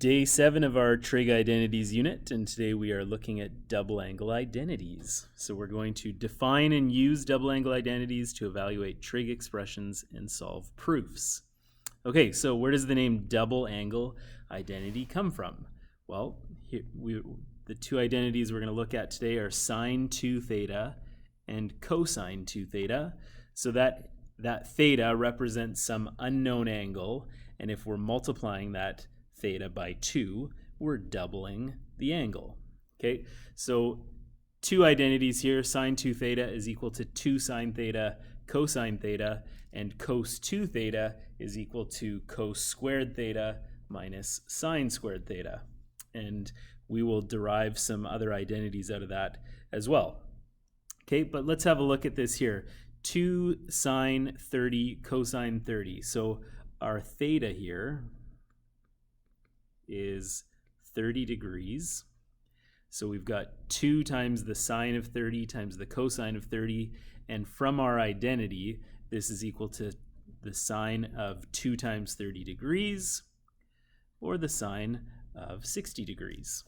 Day 7 of our trig identities unit, and today we are looking at double angle identities. So we're going to define and use double angle identities to evaluate trig expressions and solve proofs. Okay, so where does the name double angle identity come from? Well, the two identities we're going to look at today are sine 2 theta and cosine 2 theta. So that theta represents some unknown angle, and if we're multiplying that theta by 2, we're doubling the angle. Okay, so two identities here. Sine 2 theta is equal to 2 sine theta cosine theta, and cos 2 theta is equal to cos squared theta minus sine squared theta. And we will derive some other identities out of that as well. Okay, but let's have a look at this here. 2 sine 30 cosine 30. So our theta here is 30 degrees. So we've got 2 times the sine of 30 times the cosine of 30, and from our identity, this is equal to the sine of 2 times 30 degrees, or the sine of 60 degrees.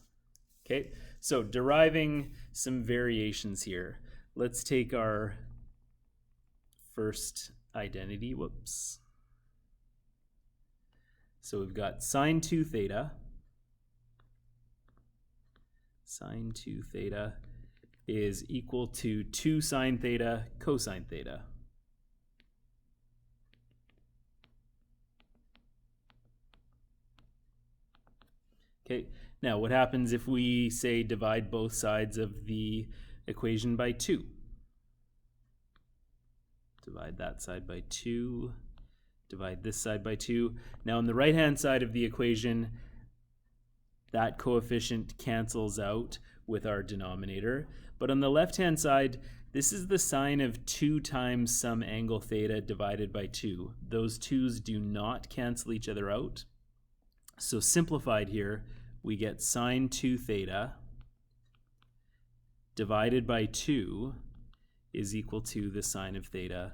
Okay, so deriving some variations here. Let's take our first identity, So we've got sine 2 theta. Sine 2 theta is equal to 2 sine theta cosine theta. Okay, now what happens if we say divide both sides of the equation by 2? Divide that side by 2. Divide this side by 2. Now on the right hand side of the equation, that coefficient cancels out with our denominator. But on the left hand side, this is the sine of 2 times some angle theta divided by 2. Those 2's do not cancel each other out. So simplified here, we get sine 2 theta divided by 2 is equal to the sine of theta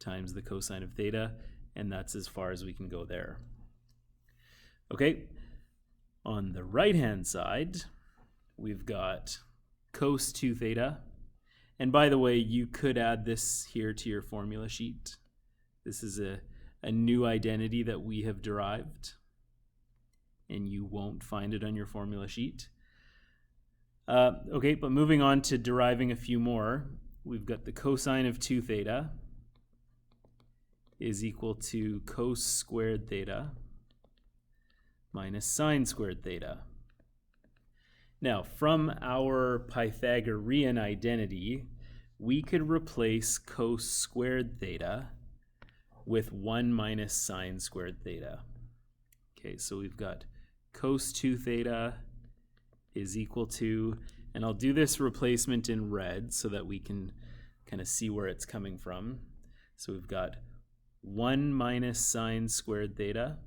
times the cosine of theta, and that's as far as we can go there. Okay, on the right hand side, we've got cos 2 theta, and by the way, you could add this here to your formula sheet. This is a new identity that we have derived, and you won't find it on your formula sheet. Okay, but moving on to deriving a few more, we've got the cosine of 2 theta is equal to cos squared theta minus sine squared theta. Now, from our Pythagorean identity, we could replace cos squared theta with 1 minus sine squared theta. Okay, so we've got cos 2 theta is equal to, and I'll do this replacement in red so that we can kind of see where it's coming from. So we've got 1 minus sine squared theta,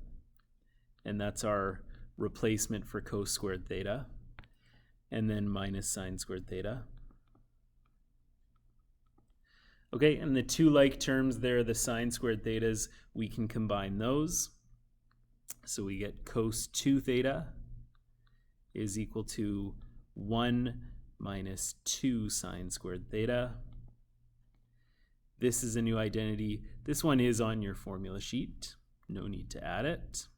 and that's our replacement for cos squared theta, and then minus sine squared theta. Okay, and the two like terms there, the sine squared thetas, we can combine those. So we get cos 2 theta is equal to 1 minus 2 sine squared theta. This is a new identity. This one is on your formula sheet. No need to add it.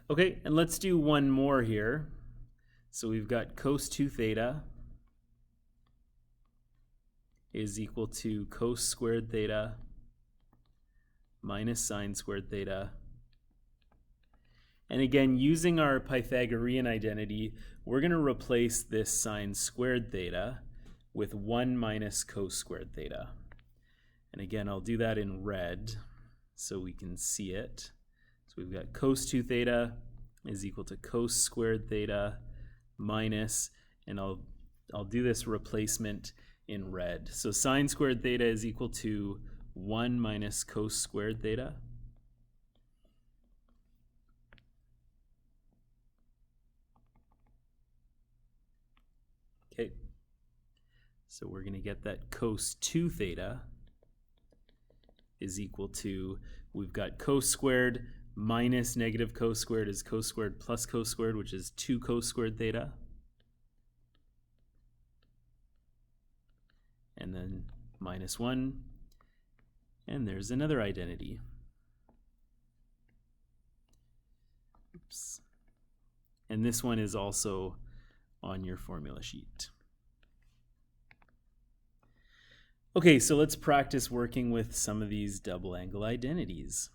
Okay, and let's do one more here. So we've got cos 2 theta is equal to cos squared theta minus sine squared theta. And again, using our Pythagorean identity, we're going to replace this sine squared theta with 1 minus cos squared theta. And again, I'll do that in red so we can see it. So we've got cos 2 theta is equal to cos squared theta minus, and I'll do this replacement in red. So sine squared theta is equal to 1 minus cos squared theta. Okay, so we're going to get that cos 2 theta is equal to, we've got cos squared minus negative cos squared is cos squared plus cos squared, which is 2 cos squared theta. And then minus 1. And there's another identity. Oops. And this one is also on your formula sheet. Okay, so let's practice working with some of these double angle identities.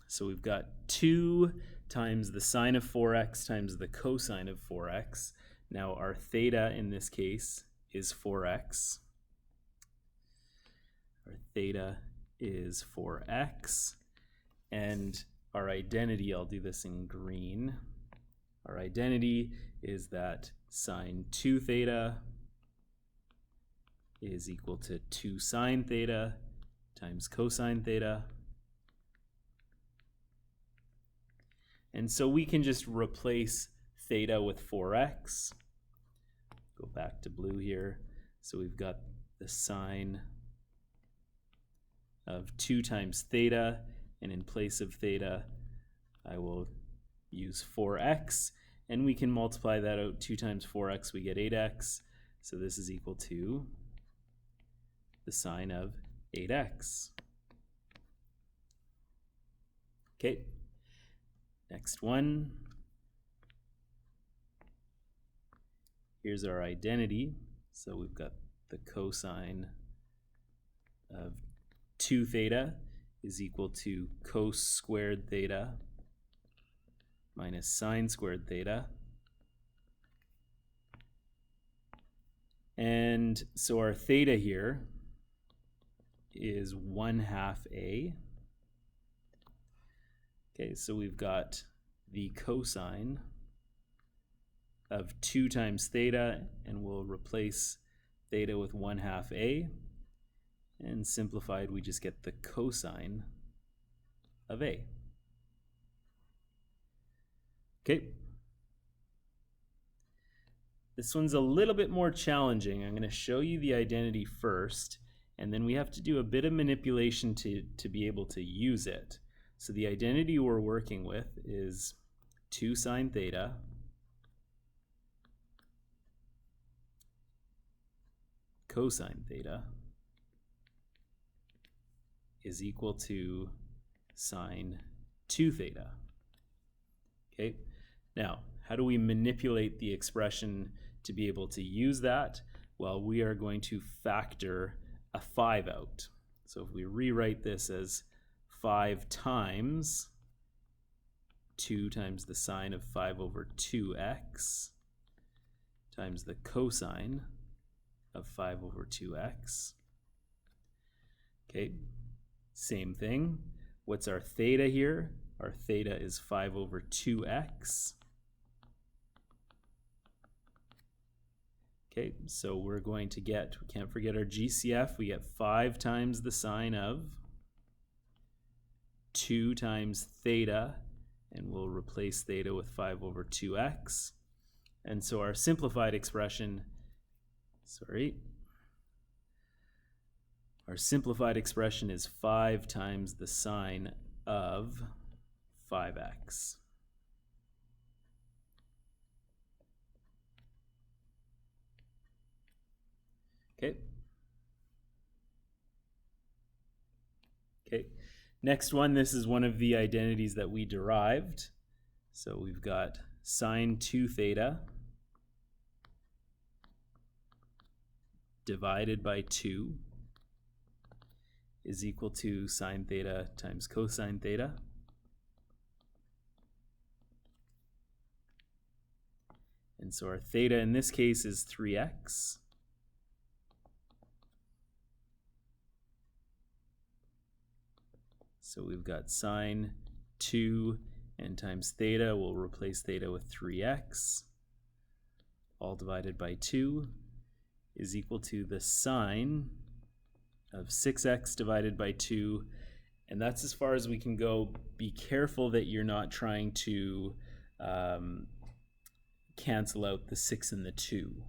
So we've got 2 times the sine of 4x times the cosine of 4x. Now our theta in this case is 4x. Our theta is 4x. And our identity, I'll do this in green. Our identity is that sine 2 theta is equal to 2 sine theta times cosine theta. And so we can just replace theta with 4x. Go back to blue here. So we've got the sine of 2 times theta, and in place of theta, I will use 4x, and we can multiply that out. 2 times 4x, we get 8x. So this is equal to the sine of 8x. Okay, next one. Here's our identity. So we've got the cosine of 2 theta is equal to cos squared theta minus sine squared theta. And so our theta here is 1/2 a. Okay, so we've got the cosine of 2 times theta, and we'll replace theta with 1/2 a. And simplified, we just get the cosine of a. Okay. This one's a little bit more challenging. I'm going to show you the identity first, and then we have to do a bit of manipulation to be able to use it. So the identity we're working with is 2 sine theta cosine theta is equal to sine 2 theta. Okay, now how do we manipulate the expression to be able to use that? Well, we are going to factor a 5 out. So if we rewrite this as 5 times 2 times the sine of 5 over 2x times the cosine of 5 over 2x. Okay, same thing. What's our theta here? Our theta is 5 over 2x. Okay, so we're going to get, we can't forget our GCF, we get 5 times the sine of 2 times theta, and we'll replace theta with 5 over 2x. And so our simplified expression, our simplified expression is 5 times the sine of 5x. Okay. Okay. Next one, this is one of the identities that we derived. So we've got sine 2 theta divided by 2 is equal to sine theta times cosine theta. And so our theta in this case is 3x. So we've got sine 2 and times theta, we'll replace theta with 3x, all divided by 2 is equal to the sine of 6x divided by 2, and that's as far as we can go. Be careful that you're not trying to cancel out the 6 and the 2.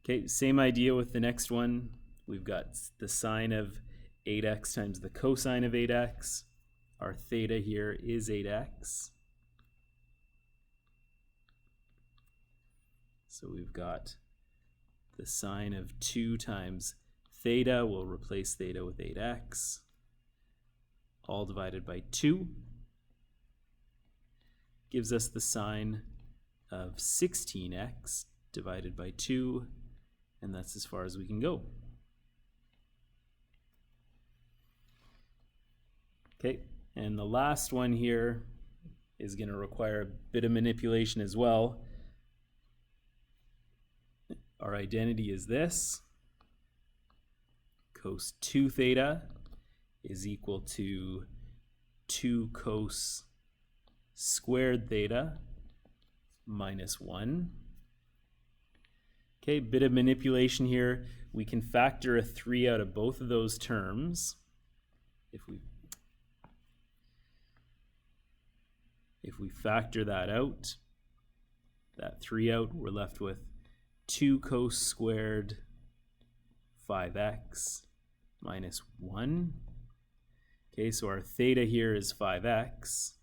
Okay, same idea with the next one. We've got the sine of 8x times the cosine of 8x. Our theta here is 8x. So we've got the sine of 2 times theta. We'll replace theta with 8x, all divided by 2. Gives us the sine of 16x divided by 2, and that's as far as we can go. Okay, and the last one here is going to require a bit of manipulation as well. Our identity is this. Cos 2 theta is equal to 2 cos squared theta minus 1. Okay, bit of manipulation here. We can factor a 3 out of both of those terms. If we factor that out, that 3 out, we're left with 2 cos squared 5x minus 1. Okay, so our theta here is 5x.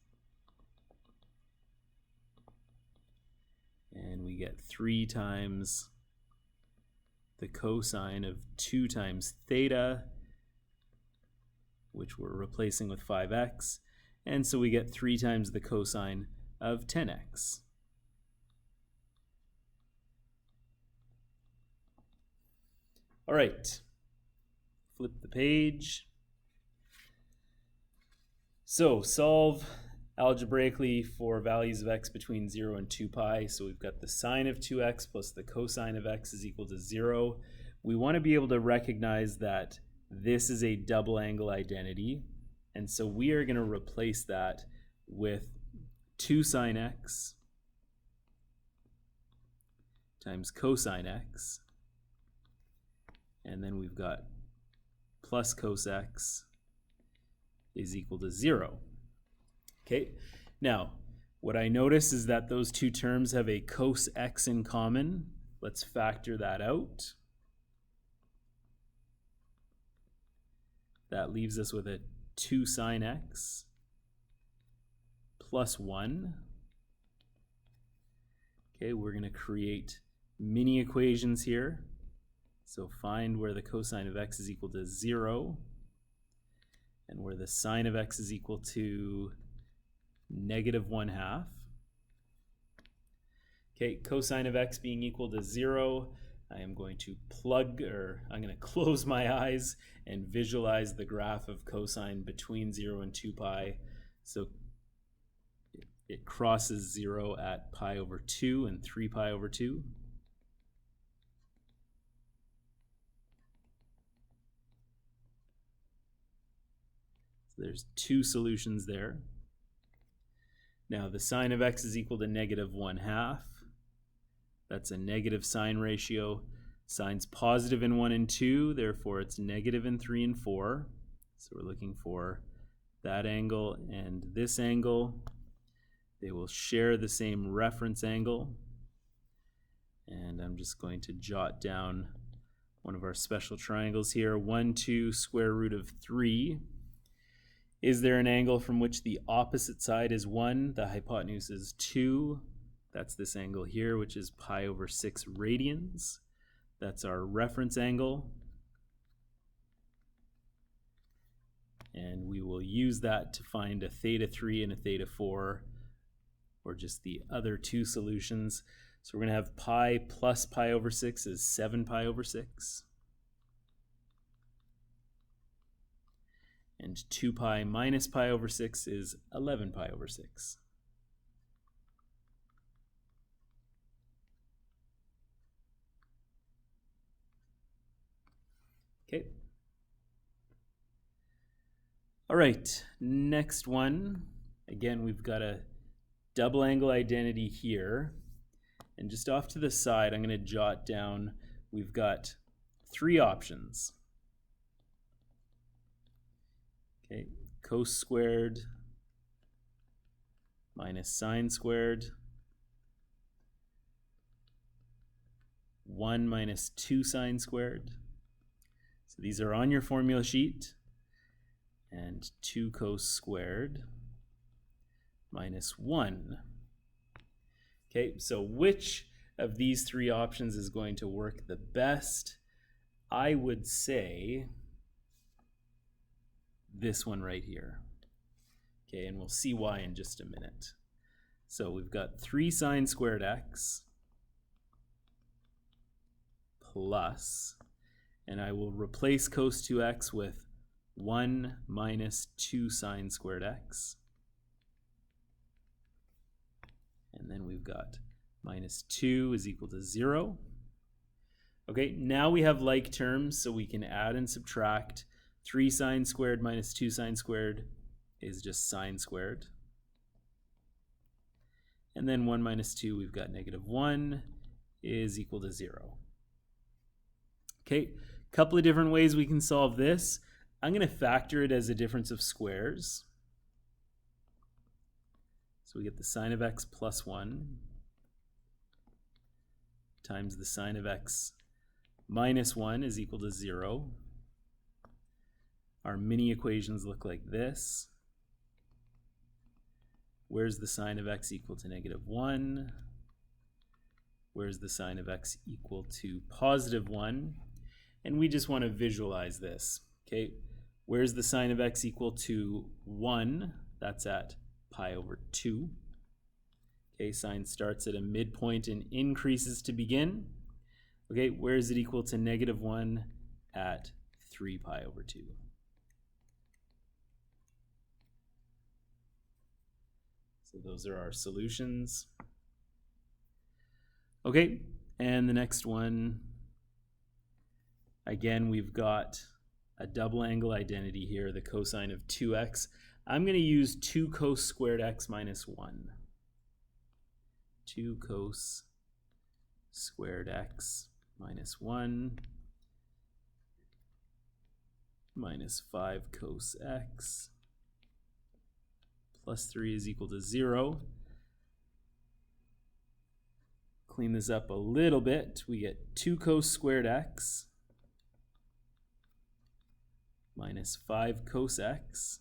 And we get 3 times the cosine of 2 times theta, which we're replacing with 5x. And so we get 3 times the cosine of 10x. All right, flip the page. So solve algebraically for values of x between 0 and 2 pi. So we've got the sine of 2x plus the cosine of x is equal to 0. We want to be able to recognize that this is a double angle identity. And so we are going to replace that with 2 sine x times cosine x. And then we've got plus cos x is equal to 0. Okay, now what I notice is that those two terms have a cos x in common. Let's factor that out. That leaves us with a 2 sine x plus 1. Okay, we're going to create mini equations here. So find where the cosine of x is equal to 0 and where the sine of x is equal to negative 1/2. Okay, cosine of x being equal to 0, I am going to I'm going to close my eyes and visualize the graph of cosine between 0 and 2 pi. So it crosses 0 at pi over 2 and 3 pi over 2. So there's 2 solutions there. Now the sine of x is equal to negative 1/2. That's a negative sine ratio. Sine's positive in 1 and 2, therefore it's negative in 3 and 4. So we're looking for that angle and this angle. They will share the same reference angle. And I'm just going to jot down one of our special triangles here. 1, 2, square root of 3. Is there an angle from which the opposite side is 1? The hypotenuse is 2. That's this angle here, which is pi over 6 radians. That's our reference angle. And we will use that to find a theta 3 and a theta 4, or just the other 2 solutions. So we're going to have pi plus pi over 6 is 7 pi over 6. And 2 pi minus pi over 6 is 11 pi over 6. Okay. All right, next one. Again, we've got a double angle identity here. And just off to the side, I'm going to jot down, we've got 3 options. Okay, cos squared minus sine squared, 1 minus 2 sine squared. So these are on your formula sheet. and 2 cos squared minus 1. Okay, so which of these three options is going to work the best? I would say this one right here. Okay, and we'll see why in just a minute. So we've got 3 sine squared x plus, and I will replace cos 2x with 1 minus 2 sine squared x. And then we've got minus 2 is equal to 0. Okay, now we have like terms, so we can add and subtract. 3 sine squared minus 2 sine squared is just sine squared. And then 1 minus 2, we've got negative 1 is equal to 0. Okay, a couple of different ways we can solve this. I'm going to factor it as a difference of squares. So we get the sine of x plus 1 times the sine of x minus 1 is equal to 0. Our mini equations look like this. Where's the sine of x equal to negative 1? Where's the sine of x equal to positive 1? And we just want to visualize this. Okay, where's the sine of x equal to 1? That's at pi over 2. Okay, sine starts at a midpoint and increases to begin. Okay, where is it equal to negative 1? At 3 pi over 2. So those are our solutions. Okay, and the next one, again, we've got a double angle identity here, the cosine of 2x. I'm going to use 2 cos squared x minus 1. 2 cos squared x minus 1 minus 5 cos x plus 3 is equal to 0. Clean this up a little bit. We get 2 cos squared x minus 5 cos x.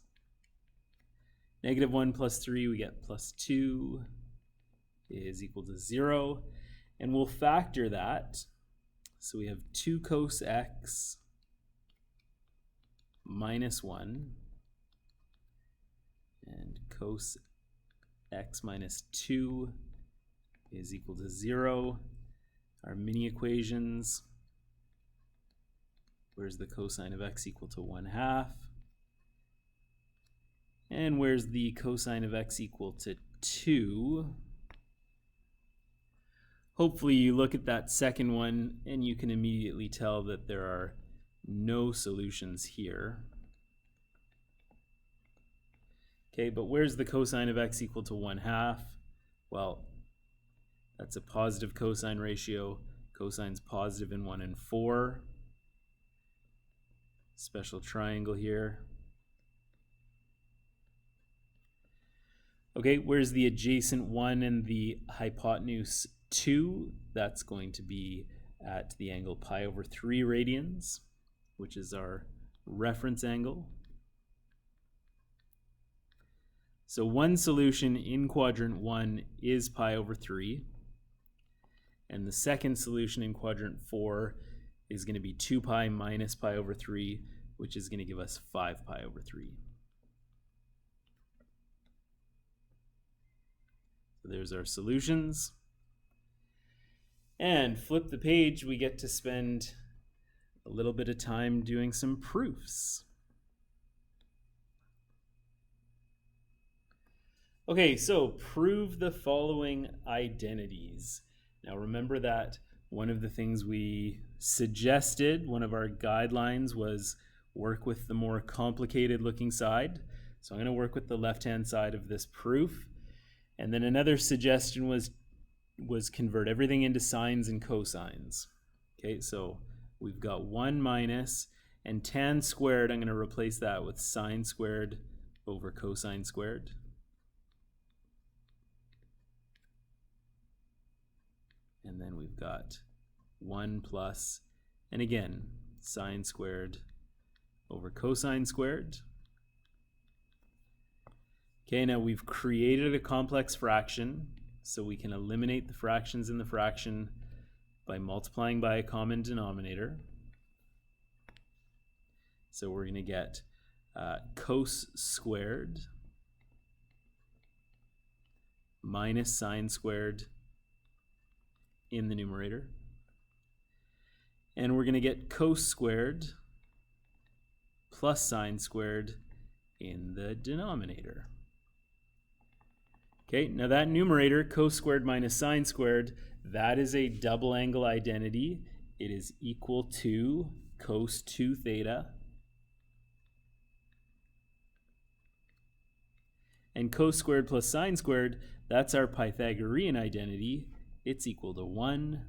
Negative 1 plus 3, we get plus 2 is equal to 0. And we'll factor that. So we have 2 cos x minus 1 and cos x minus 2 is equal to 0. Our mini equations, where's the cosine of x equal to 1/2? And where's the cosine of x equal to 2? Hopefully you look at that second one and you can immediately tell that there are no solutions here. Okay, but where's the cosine of x equal to 1/2? Well, that's a positive cosine ratio. Cosine's positive in 1 and 4. Special triangle here. Okay, where's the adjacent 1 and the hypotenuse 2? That's going to be at the angle pi over 3 radians, which is our reference angle. So one solution in quadrant 1 is pi over 3. And the second solution in quadrant 4 is going to be 2 pi minus pi over 3, which is going to give us 5 pi over 3. So there's our solutions. And flip the page, we get to spend a little bit of time doing some proofs. Okay, so prove the following identities. Now remember that one of the things we suggested, one of our guidelines, was work with the more complicated looking side. So I'm going to work with the left-hand side of this proof. And then another suggestion was convert everything into sines and cosines. Okay, so we've got 1 minus, and tan squared, I'm going to replace that with sine squared over cosine squared. And then we've got 1 plus, and again, sine squared over cosine squared. Okay, now we've created a complex fraction, so we can eliminate the fractions in the fraction by multiplying by a common denominator. So we're going to get cos squared minus sine squared in the numerator. And we're going to get cos squared plus sine squared in the denominator. Okay, now that numerator, cos squared minus sine squared, that is a double angle identity. It is equal to cos 2 theta. And cos squared plus sine squared, that's our Pythagorean identity. It's equal to 1.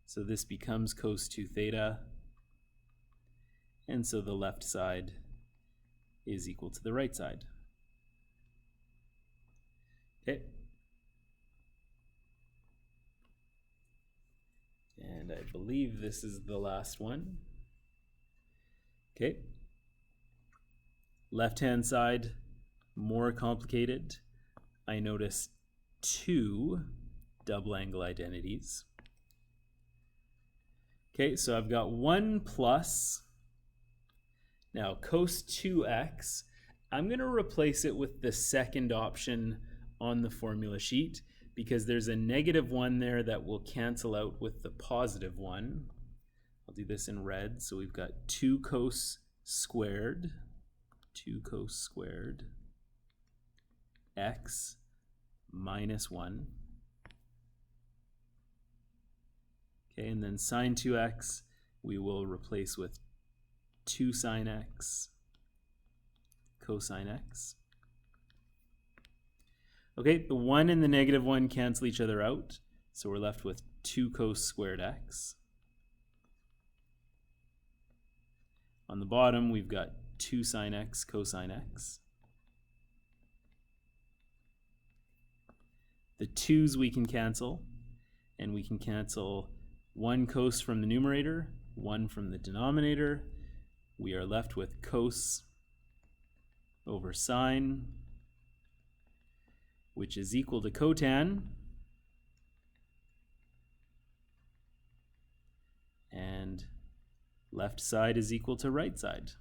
So this becomes cos 2 theta. And so the left side is equal to the right side. Okay. And I believe this is the last one. Okay. Left-hand side, more complicated. I notice 2 double angle identities. Okay, so I've got 1 plus, now cos 2x, I'm going to replace it with the second option on the formula sheet because there's a negative 1 there that will cancel out with the positive 1. I'll do this in red. So we've got 2 cos squared x minus 1. Okay, and then sine 2x we will replace with 2 sine x cosine x. Okay, the 1 and the negative 1 cancel each other out, so we're left with 2 cos squared x. On the bottom, we've got 2 sine x cosine x. The 2's we can cancel, and we can cancel 1 cos from the numerator, 1 from the denominator. We are left with cos over sine, which is equal to cotan. And left side is equal to right side.